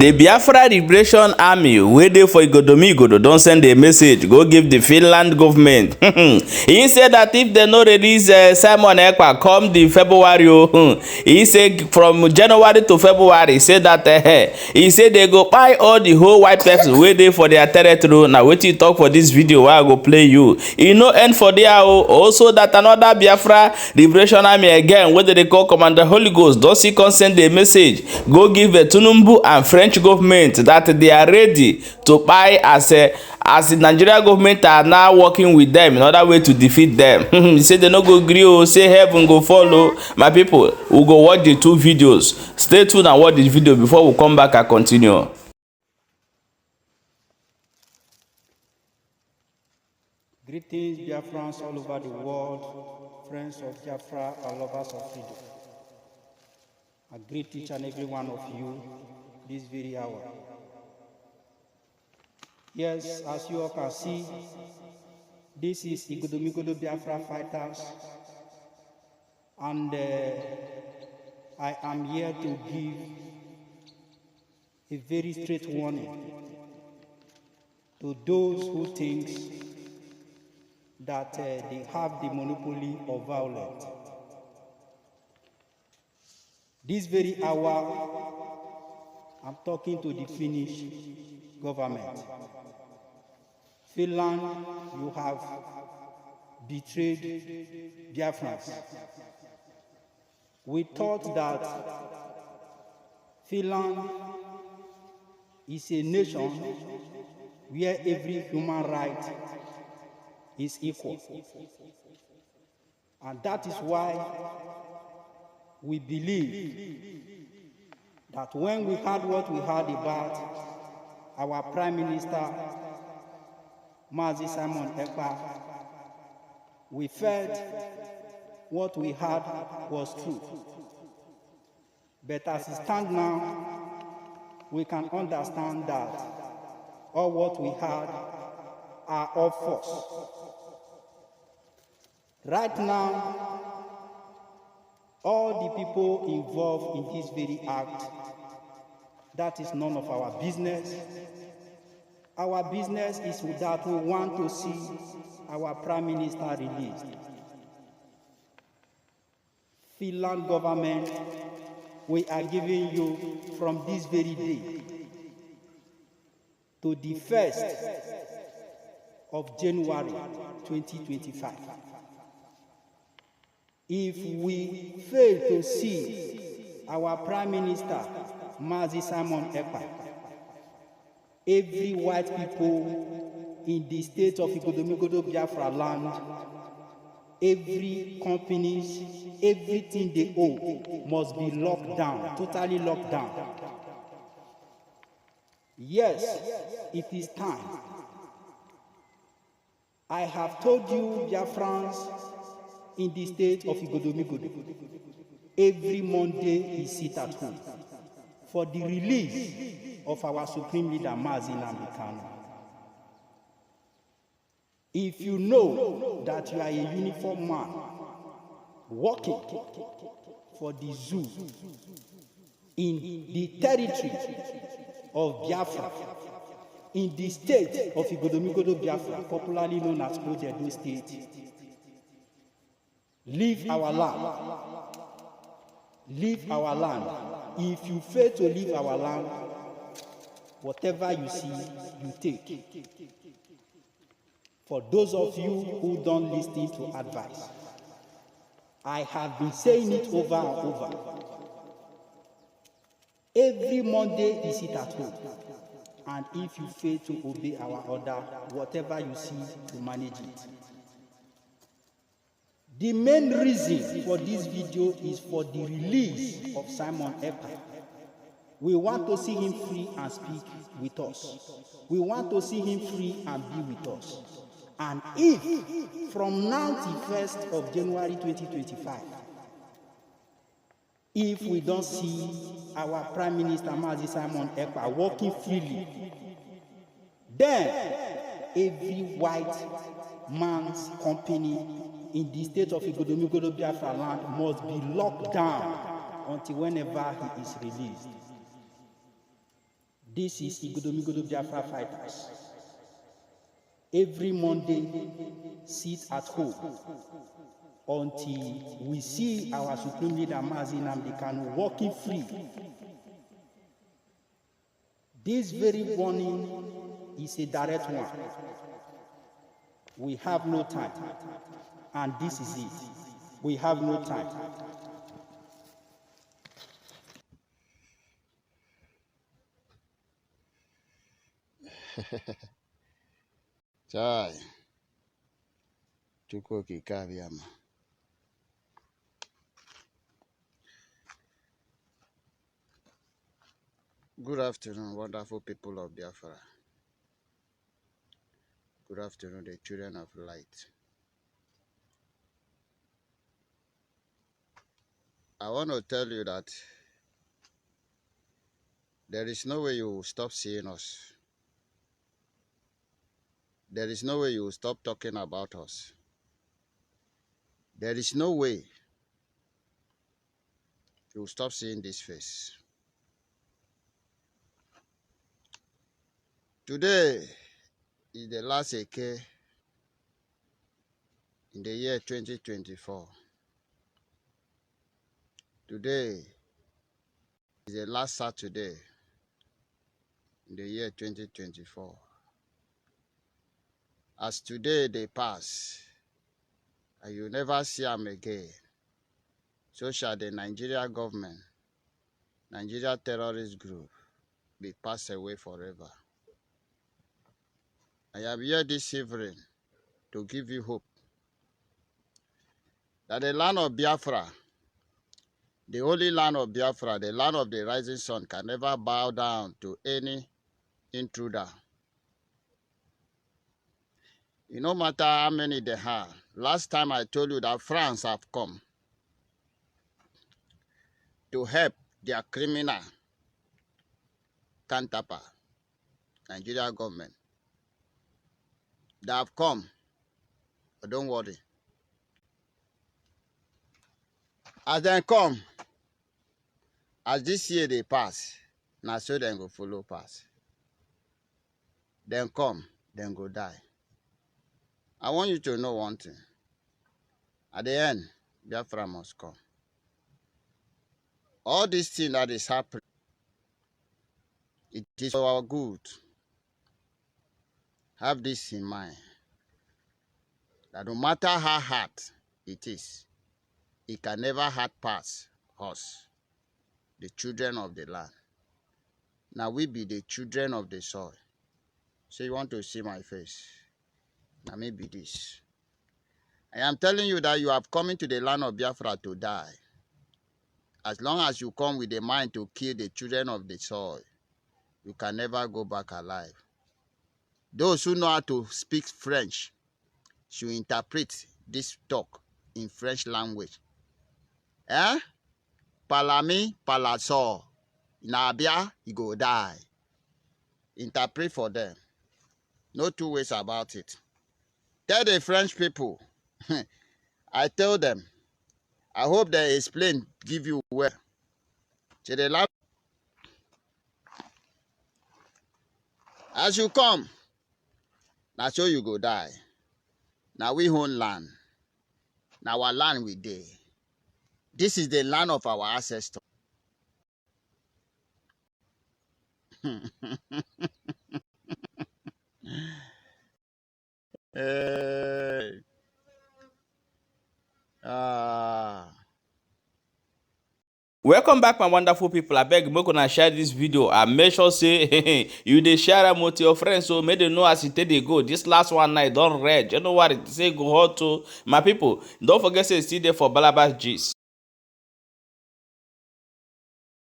The Biafra Liberation Army wey dey for Igodomigodo don send a message go give the Finland government. He said that if they no release Simon Ekpa come the February, he say from January to February, say that he say they go buy all the whole white person wey dey for their territory. Na wetin he talk for this video wey I go play you. E no end for there o. Also that another Biafra Liberation Army again wey dey call Commander Holy Ghost don see come send a message go give Tinubu and French government that they are ready to buy as the Nigeria government are now working with them in order way to defeat them. He say they no go gree o, say heaven go follow. My people, we go watch the two videos. Stay tuned and watch this video before we come back and continue. Greetings, Biafrans all over the world, friends of Biafra and lovers of freedom. I greet each and every one of you this very hour. Yes, as you all can see, this is Igodomigodo Biafra fighters, and I am here to give a very straight warning to those who think that they have the monopoly of violence. This very hour, I'm talking to the Finnish government. Finland, you have betrayed Biafrans. We thought that Finland is a nation where every human right is equal. And that is why we believe that when we heard what we heard about our Prime Minister, Mazi Simon Ekpa, we felt what we heard was true. But as it stands now, we can understand that all what we heard are all false. Right now, all the people involved in this very act, that is none of our business. Our business is that we want to see our Prime Minister released. Finland government, we are giving you from this very day to the 1st of January 2025. If we fail to see our Prime Minister, Mazi Simon Ekpa, every white people in the state of Igodomigodo Biafra land, every companies, everything they own must be locked down, totally locked down. Yes, it is time. I have told you, Biafrans, in the state of Igodomigodo, every Monday is sit at home for the release of our Supreme Leader, Mazi Namikano. If you know that you are a uniformed man working for the zoo in the territory of Biafra, in the state of Igodomigodo Biafra, popularly known as Ojedo State, leave our land. Leave our land. If you fail to leave our land, whatever you see, you take. For those of you who don't listen to advice, I have been saying it over and over. Every Monday is it at home. And if you fail to obey our order, whatever you see, you manage it. The main reason for this video is for the release of Simon Ekpa. We want to see him free and speak with us. We want to see him free and be with us. And if from now till 1st of January 2025, if we don't see our Prime Minister Mazi Simon Ekpa working freely, then every white man's company in the state of Igodomigodo Biafra land must be locked down until whenever he is released. This is Igodomigodo Biafra fighters. Every Monday, sit at home until we see our Supreme Leader Mazi Nnamdi Kanu walking free. This very warning is a direct one. We have no time, and this is it. We have no time. Chai, Chukwu okike abịama. Good afternoon, wonderful people of Biafra. Good afternoon, the children of light. I want to tell you that there is no way you will stop seeing us. There is no way you will stop talking about us. There is no way you will stop seeing this face. Today is the last Eke in the year 2024. Today is the last Saturday in the year 2024. As today they pass, and you never see them again, so shall the Nigeria government, Nigeria terrorist group, be passed away forever. I am here this evening to give you hope that the land of Biafra, the holy land of Biafra, the land of the rising sun, can never bow down to any intruder. It no matter how many they have. Last time I told you that France have come to help their criminal counterpart, Nigeria government. They have come, but don't worry. As they come, as this year they pass, now so they go follow pass. Then come, then go die. I want you to know one thing. At the end, Biafra must come. All these things that is happening, it is for our good. Have this in mind. That no matter how hard it is, it can never hurt past us, the children of the land. Now we be the children of the soil. So you want to see my face? Now maybe this. I am telling you that you have come into the land of Biafra to die. As long as you come with the mind to kill the children of the soil, you can never go back alive. Those who know how to speak French should interpret this talk in French language. Palami, palaso. Nabia, you go die. Interpret for them. No two ways about it. Tell the French people. I tell them. I hope they explain, give you well. As you come, now so you go die. Now we own land. Now our land we dey. This is the land of our ancestors. Hey. Welcome back, my wonderful people. I beg make una share this video and make sure say you dey share am with your friends, so make them know as it dey go. This last one night don't red. You know what it say go hot to my people. Don't forget say still there for Balabas gist.